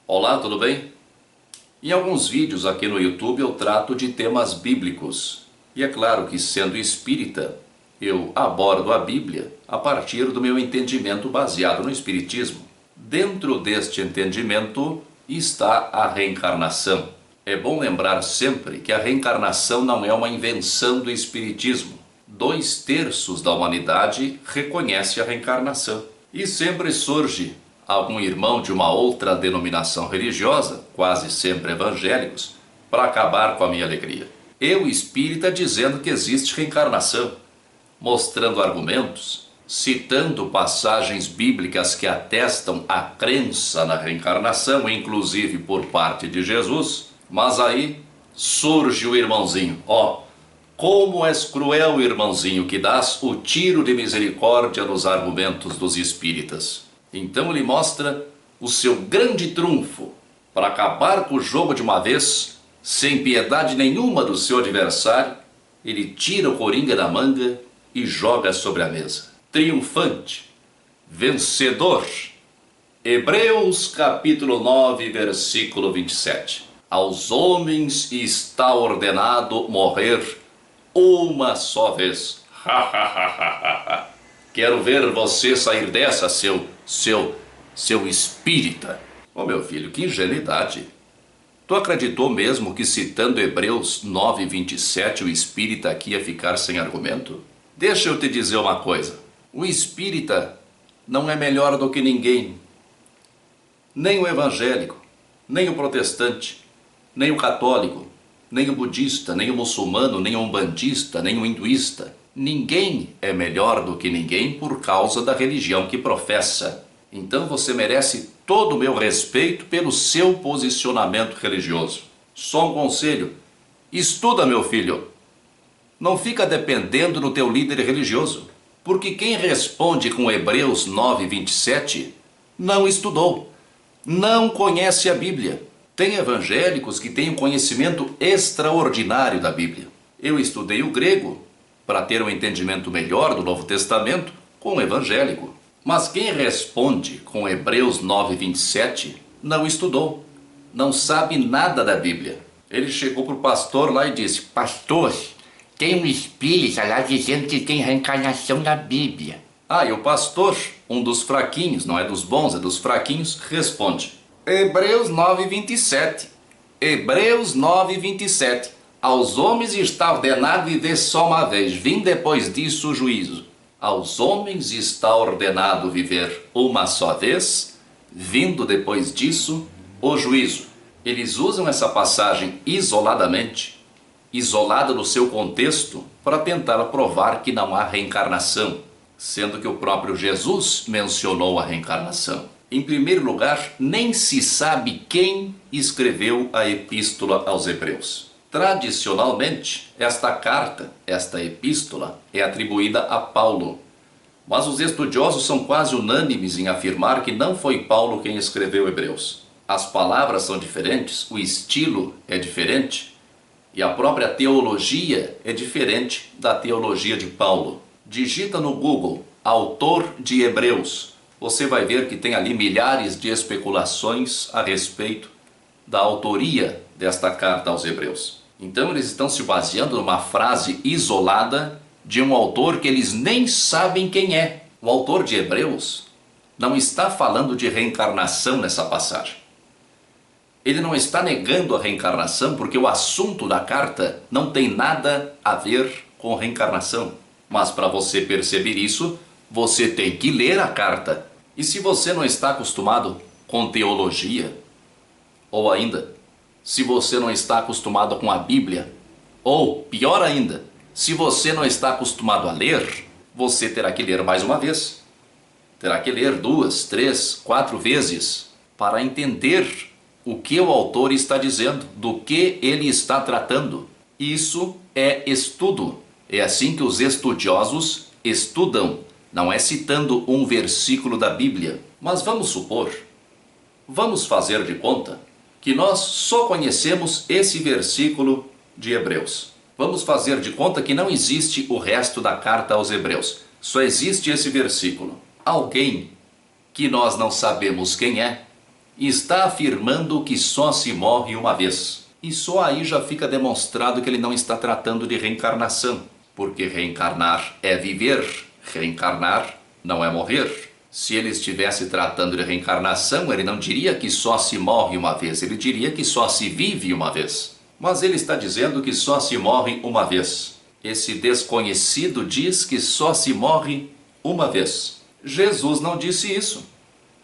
Olá, tudo bem? Em alguns vídeos aqui no YouTube eu trato de temas bíblicos. E é claro que, sendo espírita, eu abordo a Bíblia a partir do meu entendimento baseado no Espiritismo. Dentro deste entendimento está a reencarnação. É bom lembrar sempre que a reencarnação não é uma invenção do Espiritismo. 2/3 da humanidade reconhece a reencarnação. E sempre surge algum irmão de uma outra denominação religiosa, quase sempre evangélicos, para acabar com a minha alegria. Eu, espírita, dizendo que existe reencarnação, mostrando argumentos, citando passagens bíblicas que atestam a crença na reencarnação, inclusive por parte de Jesus. Mas aí surge o irmãozinho. Como és cruel, irmãozinho, que dás o tiro de misericórdia nos argumentos dos espíritas. Então ele mostra o seu grande trunfo para acabar com o jogo de uma vez, sem piedade nenhuma do seu adversário. Ele tira o coringa da manga e joga sobre a mesa. Triunfante, vencedor. Hebreus capítulo 9, versículo 27. Aos homens está ordenado morrer uma só vez. Quero ver você sair dessa, seu espírita. Meu filho, que ingenuidade. Tu acreditou mesmo que, citando Hebreus 9, 27, o espírita aqui ia ficar sem argumento? Deixa eu te dizer uma coisa. O espírita não é melhor do que ninguém. Nem o evangélico, nem o protestante, nem o católico, nem o budista, nem o muçulmano, nem o umbandista, nem o hinduísta. Ninguém é melhor do que ninguém por causa da religião que professa. Então você merece todo o meu respeito pelo seu posicionamento religioso. Só um conselho: estuda, meu filho. Não fica dependendo do teu líder religioso, porque quem responde com Hebreus 9, 27 não estudou, não conhece a Bíblia. Tem evangélicos que têm um conhecimento extraordinário da Bíblia. Eu estudei o grego para ter um entendimento melhor do Novo Testamento com o evangélico. Mas quem responde com Hebreus 9, 27 não estudou, não sabe nada da Bíblia. Ele chegou para o pastor lá e disse: pastor, tem um espírita lá dizendo que tem reencarnação na Bíblia. E o pastor, um dos fraquinhos, não é dos bons, é dos fraquinhos, responde: Hebreus 9, 27. Hebreus 9, 27. Aos homens está ordenado viver só uma vez, vindo depois disso o juízo. Aos homens está ordenado viver uma só vez, vindo depois disso o juízo. Eles usam essa passagem isoladamente, isolada no seu contexto, para tentar provar que não há reencarnação, sendo que o próprio Jesus mencionou a reencarnação. Em primeiro lugar, nem se sabe quem escreveu a epístola aos Hebreus. Tradicionalmente, esta carta, esta epístola, é atribuída a Paulo. Mas os estudiosos são quase unânimes em afirmar que não foi Paulo quem escreveu Hebreus. As palavras são diferentes, o estilo é diferente e a própria teologia é diferente da teologia de Paulo. Digita no Google autor de Hebreus. Você vai ver que tem ali milhares de especulações a respeito da autoria desta carta aos Hebreus. Então eles estão se baseando numa frase isolada de um autor que eles nem sabem quem é. O autor de Hebreus não está falando de reencarnação nessa passagem. Ele não está negando a reencarnação porque o assunto da carta não tem nada a ver com reencarnação. Mas para você perceber isso, você tem que ler a carta. E se você não está acostumado com teologia, ou ainda, se você não está acostumado com a Bíblia, ou, pior ainda, se você não está acostumado a ler, você terá que ler mais uma vez. Terá que ler 2, 3, 4 vezes para entender o que o autor está dizendo, do que ele está tratando. Isso é estudo. É assim que os estudiosos estudam. Não é citando um versículo da Bíblia. Mas vamos supor, vamos fazer de conta que nós só conhecemos esse versículo de Hebreus. Vamos fazer de conta que não existe o resto da carta aos Hebreus. Só existe esse versículo. Alguém que nós não sabemos quem é, e está afirmando que só se morre uma vez. E só aí já fica demonstrado que ele não está tratando de reencarnação, porque reencarnar é viver, reencarnar não é morrer. Se ele estivesse tratando de reencarnação, ele não diria que só se morre uma vez, ele diria que só se vive uma vez. Mas ele está dizendo que só se morre uma vez. Esse desconhecido diz que só se morre uma vez. Jesus não disse isso.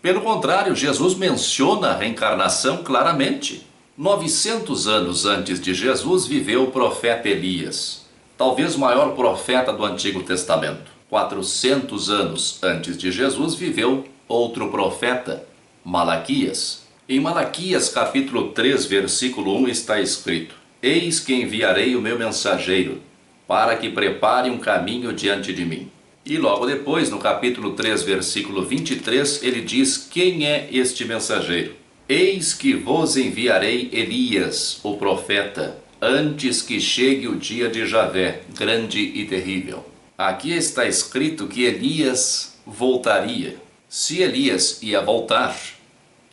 Pelo contrário, Jesus menciona a reencarnação claramente. 900 anos antes de Jesus viveu o profeta Elias, talvez o maior profeta do Antigo Testamento. 400 anos antes de Jesus viveu outro profeta, Malaquias. Em Malaquias capítulo 3, versículo 1 está escrito: Eis que enviarei o meu mensageiro, para que prepare um caminho diante de mim. E logo depois, no capítulo 3, versículo 23, ele diz quem é este mensageiro. Eis que vos enviarei Elias, o profeta, antes que chegue o dia de Javé, grande e terrível. Aqui está escrito que Elias voltaria. Se Elias ia voltar,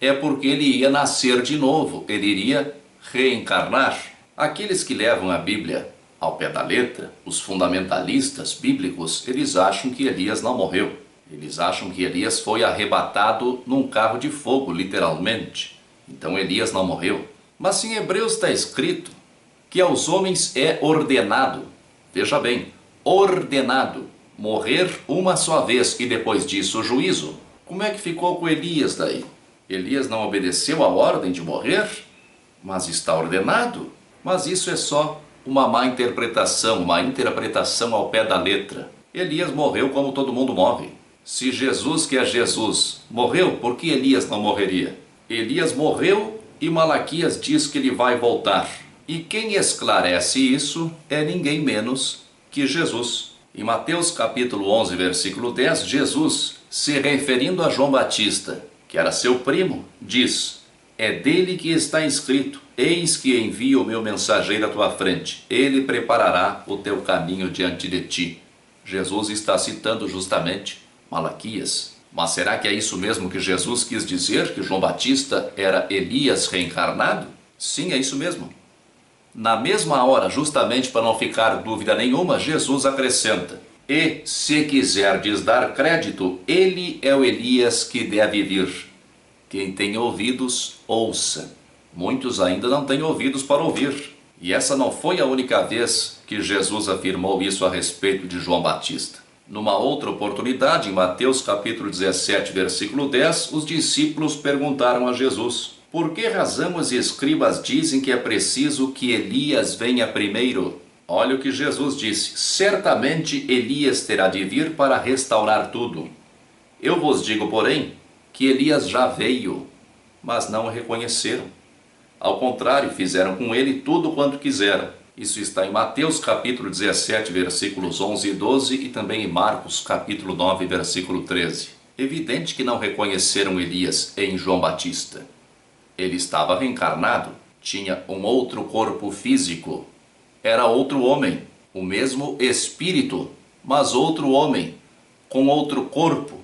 é porque ele ia nascer de novo, ele iria reencarnar. Aqueles que levam a Bíblia ao pé da letra, os fundamentalistas bíblicos, eles acham que Elias não morreu. Eles acham que Elias foi arrebatado num carro de fogo, literalmente. Então Elias não morreu. Mas em Hebreus está escrito que aos homens é ordenado, veja bem, ordenado, morrer uma só vez e depois disso o juízo. Como é que ficou com Elias daí? Elias não obedeceu a ordem de morrer, mas está ordenado. Mas isso é só uma má interpretação, uma interpretação ao pé da letra. Elias morreu como todo mundo morre. Se Jesus, que é Jesus, morreu, por que Elias não morreria? Elias morreu e Malaquias diz que ele vai voltar. E quem esclarece isso é ninguém menos que Jesus. Em Mateus capítulo 11, versículo 10, Jesus, se referindo a João Batista, que era seu primo, diz: é dele que está escrito: eis que envio o meu mensageiro à tua frente, ele preparará o teu caminho diante de ti. Jesus está citando justamente Malaquias. Mas será que é isso mesmo que Jesus quis dizer, que João Batista era Elias reencarnado? Sim, é isso mesmo. Na mesma hora, justamente para não ficar dúvida nenhuma, Jesus acrescenta: e, se quiserdes dar crédito, ele é o Elias que deve vir. Quem tem ouvidos, ouça. Muitos ainda não têm ouvidos para ouvir. E essa não foi a única vez que Jesus afirmou isso a respeito de João Batista. Numa outra oportunidade, em Mateus capítulo 17, versículo 10, os discípulos perguntaram a Jesus: por que razão os escribas dizem que é preciso que Elias venha primeiro? Olha o que Jesus disse: certamente Elias terá de vir para restaurar tudo. Eu vos digo, porém, que Elias já veio, mas não o reconheceram. Ao contrário, fizeram com ele tudo quanto quiseram. Isso está em Mateus capítulo 17, versículos 11 e 12 e também em Marcos capítulo 9, versículo 13. Evidente que não reconheceram Elias em João Batista. Ele estava reencarnado, tinha um outro corpo físico, era outro homem, o mesmo espírito, mas outro homem, com outro corpo,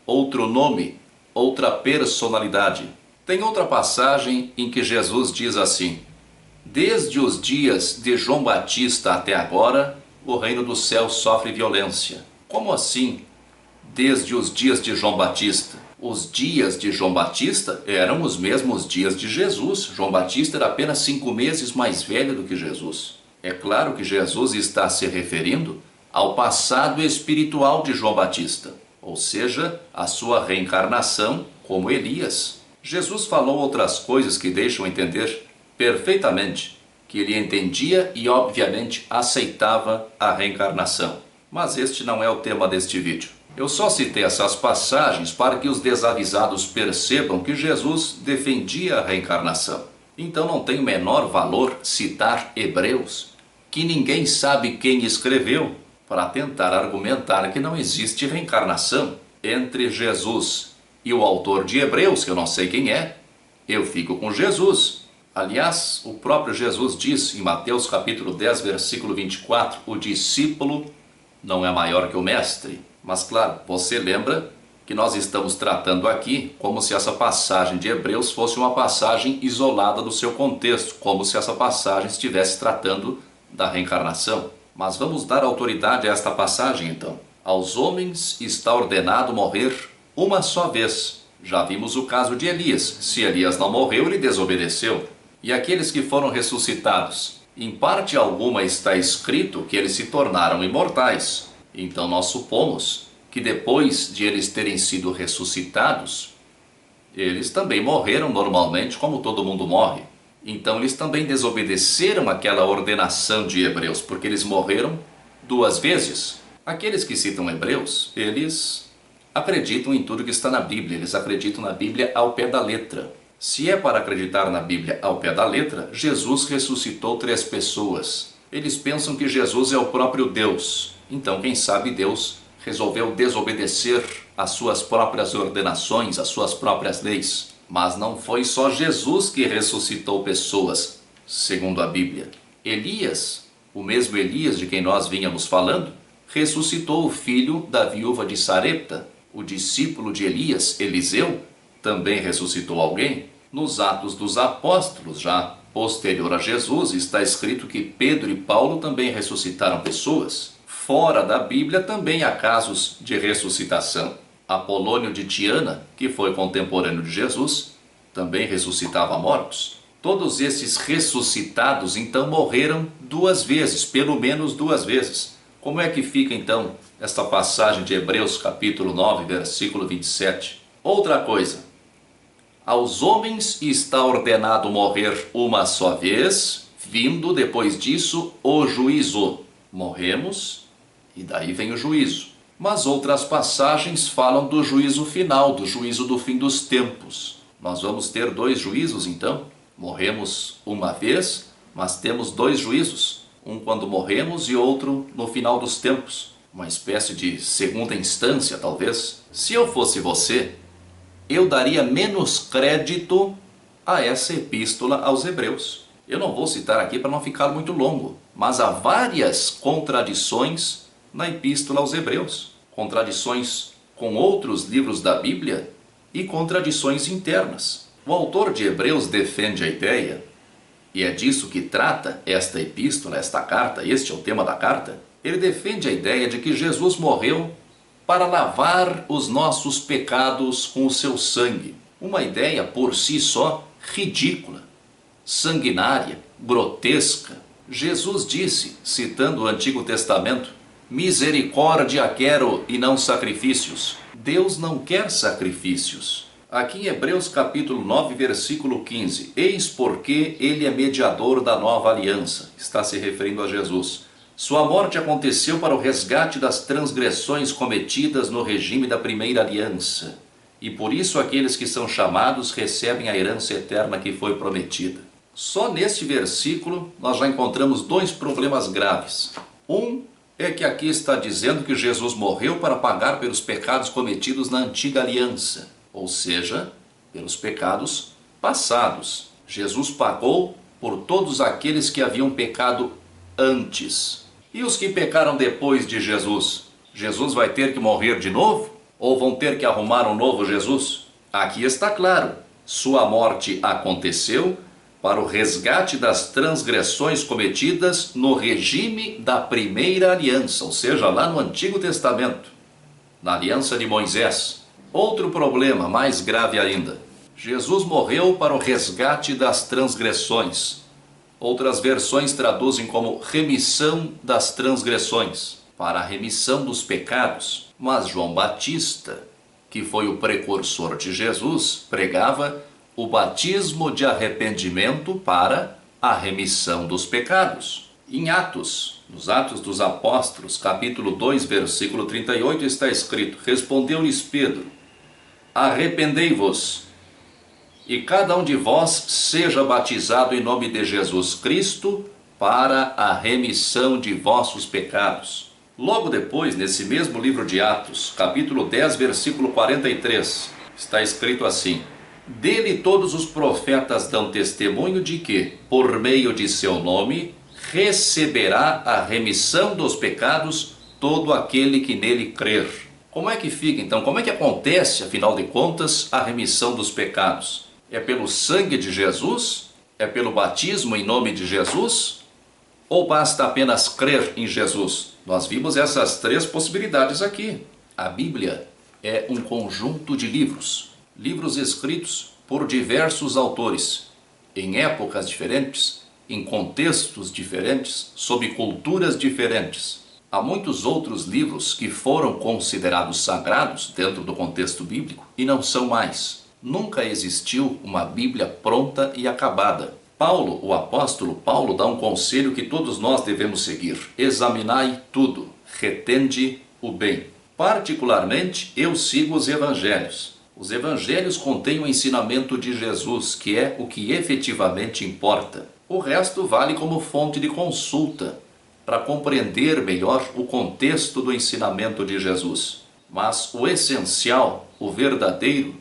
outro nome, outra personalidade. Tem outra passagem em que Jesus diz assim: desde os dias de João Batista até agora, o reino do céu sofre violência. Como assim, desde os dias de João Batista? Os dias de João Batista eram os mesmos dias de Jesus. João Batista era apenas 5 meses mais velho do que Jesus. É claro que Jesus está se referindo ao passado espiritual de João Batista, ou seja, a sua reencarnação como Elias. Jesus falou outras coisas que deixam entender perfeitamente que ele entendia e obviamente aceitava a reencarnação. Mas este não é o tema deste vídeo. Eu só citei essas passagens para que os desavisados percebam que Jesus defendia a reencarnação. Então não tem o menor valor citar Hebreus, que ninguém sabe quem escreveu, para tentar argumentar que não existe reencarnação. Entre Jesus e o autor de Hebreus, que eu não sei quem é, eu fico com Jesus. Aliás, o próprio Jesus diz em Mateus capítulo 10, versículo 24, o discípulo não é maior que o mestre. Mas claro, você lembra que nós estamos tratando aqui como se essa passagem de Hebreus fosse uma passagem isolada do seu contexto, como se essa passagem estivesse tratando da reencarnação. Mas vamos dar autoridade a esta passagem então. Aos homens está ordenado morrer uma só vez. Já vimos o caso de Elias. Se Elias não morreu, ele desobedeceu. E aqueles que foram ressuscitados? Em parte alguma está escrito que eles se tornaram imortais. Então nós supomos que depois de eles terem sido ressuscitados, eles também morreram normalmente, como todo mundo morre. Então eles também desobedeceram aquela ordenação de Hebreus, porque eles morreram 2 vezes. Aqueles que citam Hebreus, eles acreditam em tudo que está na Bíblia, eles acreditam na Bíblia ao pé da letra. Se é para acreditar na Bíblia ao pé da letra, Jesus ressuscitou 3 pessoas. Eles pensam que Jesus é o próprio Deus. Então, quem sabe Deus resolveu desobedecer às suas próprias ordenações, às suas próprias leis. Mas não foi só Jesus que ressuscitou pessoas, segundo a Bíblia. Elias, o mesmo Elias de quem nós vínhamos falando, ressuscitou o filho da viúva de Sarepta. O discípulo de Elias, Eliseu, também ressuscitou alguém. Nos Atos dos Apóstolos, já posterior a Jesus, está escrito que Pedro e Paulo também ressuscitaram pessoas. Fora da Bíblia também há casos de ressuscitação. Apolônio de Tiana, que foi contemporâneo de Jesus, também ressuscitava mortos. Todos esses ressuscitados então morreram 2 vezes, pelo menos 2 vezes. Como é que fica então esta passagem de Hebreus capítulo 9, versículo 27? Outra coisa, aos homens está ordenado morrer uma só vez, vindo depois disso o juízo. Morremos e daí vem o juízo. Mas outras passagens falam do juízo final, do juízo do fim dos tempos. Nós vamos ter 2 juízos então. Morremos uma vez, mas temos 2 juízos. Um quando morremos e outro no final dos tempos. Uma espécie de segunda instância, talvez. Se eu fosse você, eu daria menos crédito a essa epístola aos Hebreus. Eu não vou citar aqui para não ficar muito longo, mas há várias contradições na epístola aos Hebreus. Contradições com outros livros da Bíblia e contradições internas. O autor de Hebreus defende a ideia, e é disso que trata esta epístola, esta carta, este é o tema da carta. Ele defende a ideia de que Jesus morreu para lavar os nossos pecados com o seu sangue. Uma ideia por si só ridícula, sanguinária, grotesca. Jesus disse, citando o Antigo Testamento, misericórdia quero e não sacrifícios. Deus não quer sacrifícios. Aqui em Hebreus capítulo 9, versículo 15. Eis porque ele é mediador da nova aliança. Está se referindo a Jesus. Sua morte aconteceu para o resgate das transgressões cometidas no regime da primeira aliança. E por isso aqueles que são chamados recebem a herança eterna que foi prometida. Só neste versículo nós já encontramos 2 problemas graves. Um é que aqui está dizendo que Jesus morreu para pagar pelos pecados cometidos na antiga aliança, ou seja, pelos pecados passados. Jesus pagou por todos aqueles que haviam pecado antes. E os que pecaram depois de Jesus? Jesus vai ter que morrer de novo? Ou vão ter que arrumar um novo Jesus? Aqui está claro, sua morte aconteceu para o resgate das transgressões cometidas no regime da primeira aliança, ou seja, lá no Antigo Testamento, na aliança de Moisés. Outro problema mais grave ainda, Jesus morreu para o resgate das transgressões. Outras versões traduzem como remissão das transgressões, para a remissão dos pecados. Mas João Batista, que foi o precursor de Jesus, pregava o batismo de arrependimento para a remissão dos pecados. Em Atos, nos Atos dos Apóstolos, capítulo 2, versículo 38, está escrito: respondeu-lhes Pedro, arrependei-vos, e cada um de vós seja batizado em nome de Jesus Cristo para a remissão de vossos pecados. Logo depois, nesse mesmo livro de Atos, capítulo 10, versículo 43, está escrito assim: dele todos os profetas dão testemunho de que, por meio de seu nome, receberá a remissão dos pecados todo aquele que nele crer. Como é que fica então? Como é que acontece, afinal de contas, a remissão dos pecados? É pelo sangue de Jesus? É pelo batismo em nome de Jesus? Ou basta apenas crer em Jesus? Nós vimos essas três possibilidades aqui. A Bíblia é um conjunto de livros. Livros escritos por diversos autores, em épocas diferentes, em contextos diferentes, sob culturas diferentes. Há muitos outros livros que foram considerados sagrados dentro do contexto bíblico e não são mais. Nunca existiu uma Bíblia pronta e acabada. Paulo, o apóstolo Paulo, dá um conselho que todos nós devemos seguir. Examinai tudo, retende o bem. Particularmente, eu sigo os evangelhos. Os evangelhos contêm o ensinamento de Jesus, que é o que efetivamente importa. O resto vale como fonte de consulta, para compreender melhor o contexto do ensinamento de Jesus. Mas o essencial, o verdadeiro,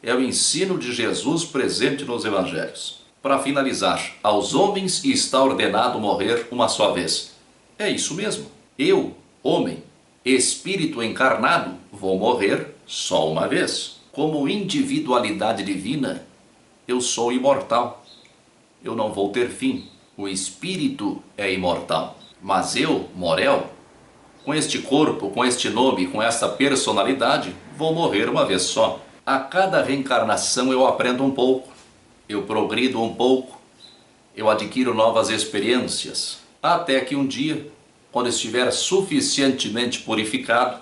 é o ensino de Jesus presente nos evangelhos. Para finalizar, aos homens está ordenado morrer uma só vez. É isso mesmo. Eu, homem, espírito encarnado, vou morrer só uma vez. Como individualidade divina, eu sou imortal. Eu não vou ter fim. O espírito é imortal. Mas eu, Morel, com este corpo, com este nome, com esta personalidade, vou morrer uma vez só. A cada reencarnação eu aprendo um pouco, eu progrido um pouco, eu adquiro novas experiências, até que um dia, quando estiver suficientemente purificado,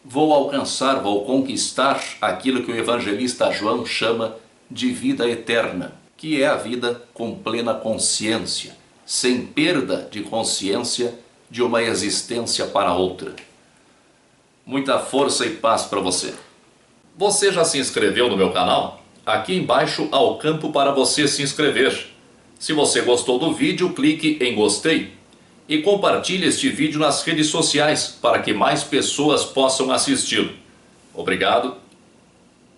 vou alcançar, vou conquistar aquilo que o evangelista João chama de vida eterna, que é a vida com plena consciência, sem perda de consciência de uma existência para outra. Muita força e paz para você. Você já se inscreveu no meu canal? Aqui embaixo há o campo para você se inscrever. Se você gostou do vídeo, clique em gostei e compartilhe este vídeo nas redes sociais para que mais pessoas possam assisti-lo. Obrigado